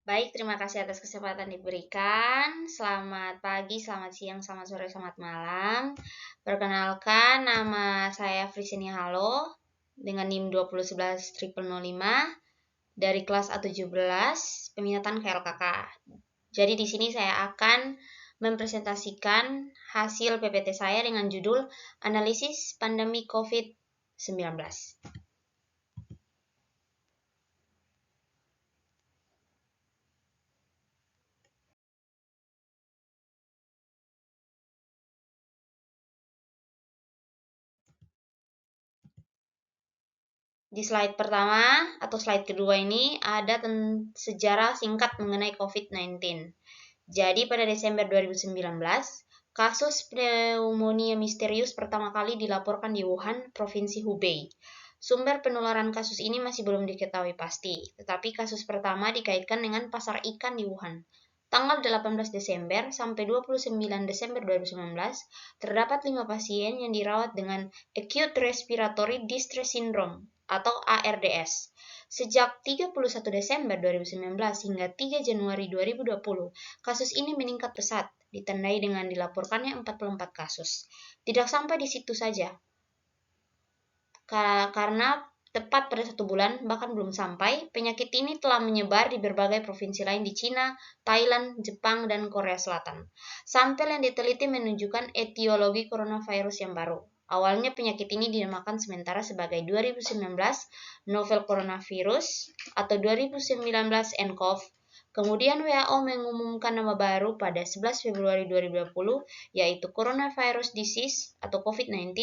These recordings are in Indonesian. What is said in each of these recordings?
Baik, terima kasih atas kesempatan diberikan. Selamat pagi, selamat siang, selamat sore, selamat malam. Perkenalkan, nama saya Frisinia Halo dengan NIM 2011005 dari kelas A17 peminatan KLKK. Jadi di sini saya akan mempresentasikan hasil PPT saya dengan judul Analisis Pandemi COVID-19. Di slide pertama atau slide kedua ini ada sejarah singkat mengenai COVID-19. Jadi pada Desember 2019, kasus pneumonia misterius pertama kali dilaporkan di Wuhan, Provinsi Hubei. Sumber penularan kasus ini masih belum diketahui pasti, tetapi kasus pertama dikaitkan dengan pasar ikan di Wuhan. Tanggal 18 Desember sampai 29 Desember 2019, terdapat 5 pasien yang dirawat dengan Acute Respiratory Distress Syndrome atau ARDS. Sejak 31 Desember 2019 hingga 3 Januari 2020, kasus ini meningkat pesat, ditandai dengan dilaporkannya 44 kasus. Tidak sampai di situ saja, karena tepat pada 1 bulan, bahkan belum sampai, penyakit ini telah menyebar di berbagai provinsi lain di Cina, Thailand, Jepang, dan Korea Selatan. Sampel yang diteliti menunjukkan etiologi coronavirus yang baru. Awalnya penyakit ini dinamakan sementara sebagai 2019 novel coronavirus atau 2019 nCoV. Kemudian WHO mengumumkan nama baru pada 11 Februari 2020, yaitu Coronavirus Disease atau COVID-19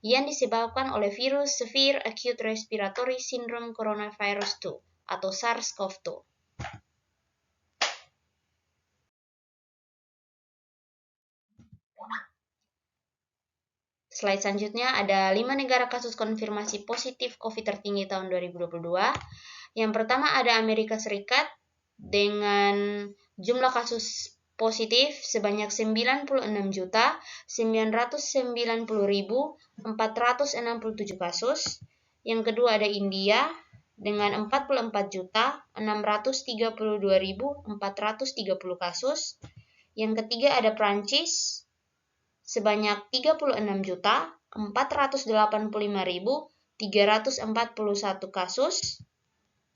yang disebabkan oleh virus Severe Acute Respiratory Syndrome Coronavirus 2 atau SARS-CoV-2. Slide selanjutnya ada 5 negara kasus konfirmasi positif COVID tertinggi tahun 2022. Yang pertama ada Amerika Serikat dengan jumlah kasus positif sebanyak 96.990.467 kasus. Yang kedua ada India dengan 44.632.430 kasus. Yang ketiga ada Prancis sebanyak 36.485.341 kasus.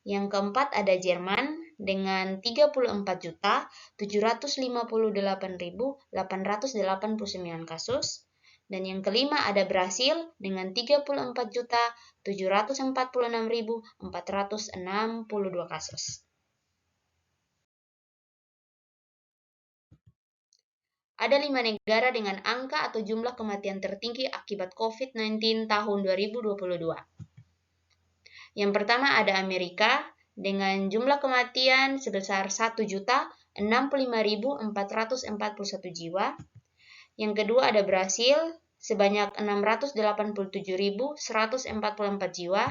Yang keempat ada Jerman dengan 34.758.889 kasus. Dan yang kelima ada Brasil dengan 34.746.462 kasus. Ada 5 negara dengan angka atau jumlah kematian tertinggi akibat COVID-19 tahun 2022. Yang pertama ada Amerika dengan jumlah kematian sebesar 1.065.441 jiwa. Yang kedua ada Brasil sebanyak 687.144 jiwa.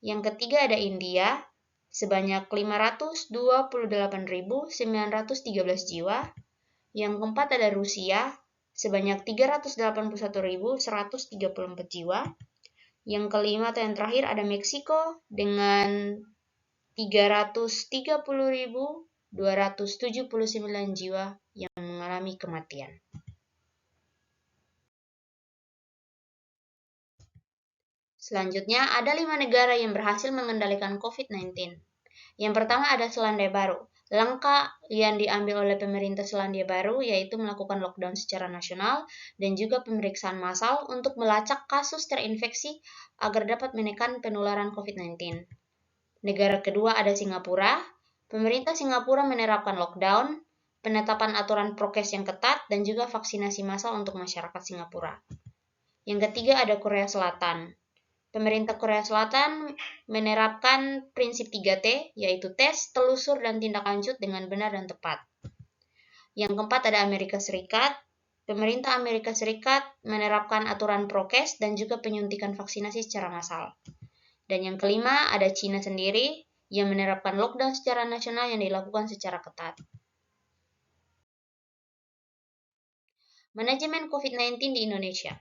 Yang ketiga ada India sebanyak 528.913 jiwa. Yang keempat ada Rusia sebanyak 381.134 jiwa. Yang kelima atau yang terakhir ada Meksiko dengan 330.279 jiwa yang mengalami kematian. Selanjutnya ada 5 negara yang berhasil mengendalikan COVID-19. Yang pertama ada Selandia Baru. Langkah yang diambil oleh pemerintah Selandia Baru yaitu melakukan lockdown secara nasional dan juga pemeriksaan massal untuk melacak kasus terinfeksi agar dapat menekan penularan COVID-19. Negara kedua ada Singapura. Pemerintah Singapura menerapkan lockdown, penetapan aturan prokes yang ketat, dan juga vaksinasi massal untuk masyarakat Singapura. Yang ketiga ada Korea Selatan. Pemerintah Korea Selatan menerapkan prinsip 3T, yaitu tes, telusur, dan tindak lanjut dengan benar dan tepat. Yang keempat ada Amerika Serikat. Pemerintah Amerika Serikat menerapkan aturan prokes dan juga penyuntikan vaksinasi secara massal. Dan yang kelima ada Cina sendiri yang menerapkan lockdown secara nasional yang dilakukan secara ketat. Manajemen COVID-19 di Indonesia.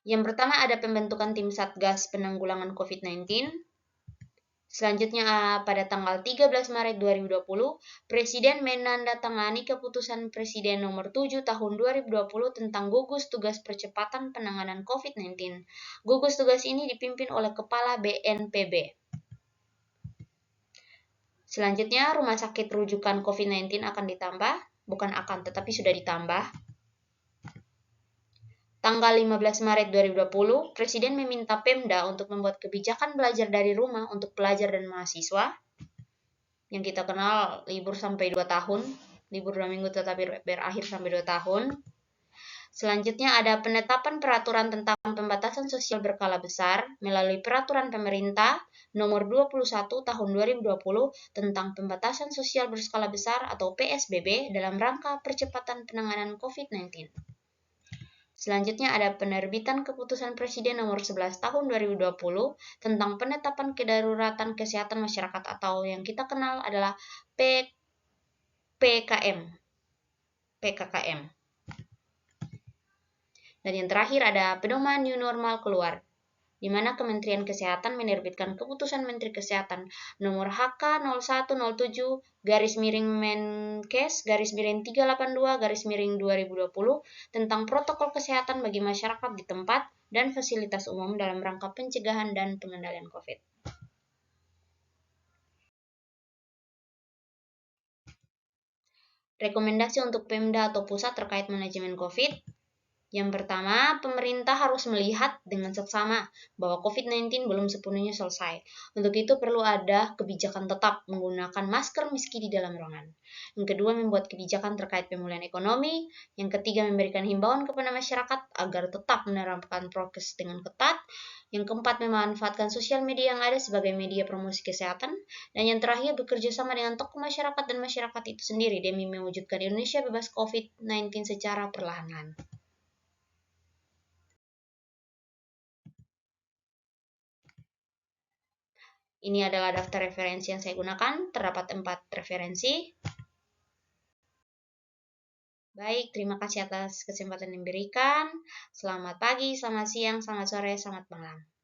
Yang pertama ada pembentukan tim Satgas Penanggulangan COVID-19. Selanjutnya pada tanggal 13 Maret 2020, Presiden menandatangani keputusan Presiden nomor 7 tahun 2020 tentang gugus tugas percepatan penanganan COVID-19. Gugus tugas ini dipimpin oleh Kepala BNPB. Selanjutnya, rumah sakit rujukan COVID-19 akan ditambah, bukan akan tetapi sudah ditambah. Tanggal 15 Maret 2020, Presiden meminta Pemda untuk membuat kebijakan belajar dari rumah untuk pelajar dan mahasiswa, yang kita kenal libur sampai 2 tahun, libur 2 minggu tetapi berakhir sampai 2 tahun. Selanjutnya ada penetapan peraturan tentang pembatasan sosial berskala besar melalui peraturan pemerintah nomor 21 tahun 2020 tentang pembatasan sosial berskala besar atau PSBB dalam rangka percepatan penanganan COVID-19. Selanjutnya ada penerbitan keputusan Presiden nomor 11 tahun 2020 tentang penetapan kedaruratan kesehatan masyarakat atau yang kita kenal adalah PKKM. Dan yang terakhir ada pedoman new normal keluar, di mana Kementerian Kesehatan menerbitkan keputusan Menteri Kesehatan nomor HK01/7/Menkes/382/2020 tentang protokol kesehatan bagi masyarakat di tempat dan fasilitas umum dalam rangka pencegahan dan pengendalian COVID. Rekomendasi untuk Pemda atau pusat terkait manajemen COVID. Yang pertama, pemerintah harus melihat dengan seksama bahwa COVID-19 belum sepenuhnya selesai. Untuk itu perlu ada kebijakan tetap menggunakan masker meski di dalam ruangan. Yang kedua, membuat kebijakan terkait pemulihan ekonomi. Yang ketiga, memberikan himbauan kepada masyarakat agar tetap menerapkan prokes dengan ketat. Yang keempat, memanfaatkan sosial media yang ada sebagai media promosi kesehatan. Dan yang terakhir, bekerja sama dengan tokoh masyarakat dan masyarakat itu sendiri demi mewujudkan Indonesia bebas COVID-19 secara perlahan. Ini adalah daftar referensi yang saya gunakan. Terdapat 4 referensi. Baik, terima kasih atas kesempatan yang diberikan. Selamat pagi, selamat siang, selamat sore, selamat malam.